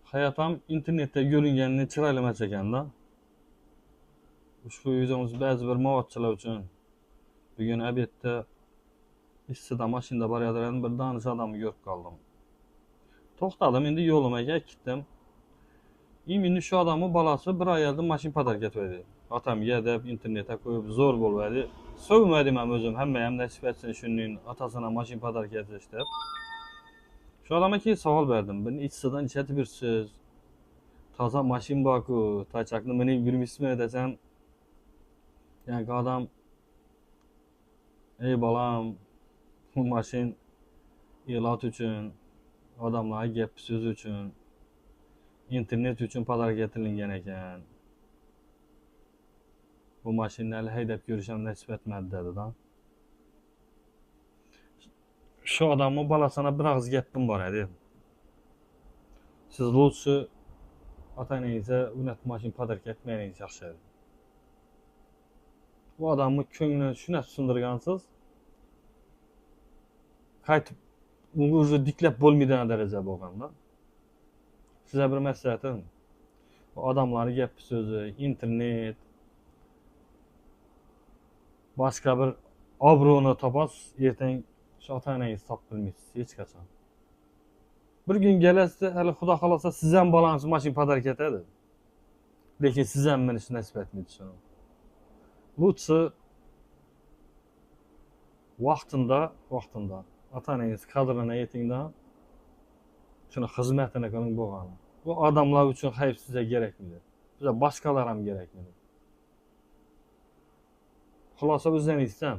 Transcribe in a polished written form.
Hayatam internetde görüngenini çıraylamas ekanda. Ushbu videomuz ba'zi bir movatchilar uchun. Bugun obedda istida mashinada borayotirgan bir danish odamni ko'rib qoldim. To'xtadim, endi yo'limaga ketdim. Endi shu odamning bolasi bir oyda mashin podarka etdi. Otamga deb internetga qo'yib zo'r bo'ldi. So'gmadim ham o'zim, hamma ham nasib etsin shuning otasına mashin podarka etish deb. Shu odamga keyin savol berdim. Buni ichsidan ichatib yursiz. Toza mashin bor-ku, tachakni minib yurmaysizmi desam, yani adam, ey balam, bu mashin elat uchun, odamlarga gap so'z uchun, internet uchun podarka etilgan ekan. Bu mashinani haydab ko'rishim nasib etmadi dedi-da. Shu odamning bolasina bir og'iz gapim bor edi. Siz lutsi otangizni unat mashin podarka etmayingiz yaxshi edi. Bu odamning ko'nglini shuna tushundirgansiz, qaytib uni o'zi diklab bo'lmaydigan darajada bo'lganda. Sizga bir maslahatim, bu odamlarning gap so'zi, internet, boshqa bir obro'ni topasiz, ertaga shu otangizni topib bilmaysiz hech qachon. Bir gün gelasizda, hali xudo xolasa siz ham bolangizni mashin podarka etadi. Lekin siz ham minishni nasib etmaydi shuni. Lutsi vaqtinda otangiz qadrini aytingda, shuni xizmatini qiling bo'lgani. Bu odamlar uchun hayf sizga kerakmidi? Biza boshqalar ham kerakmidi? Xulosa o'zingizdan.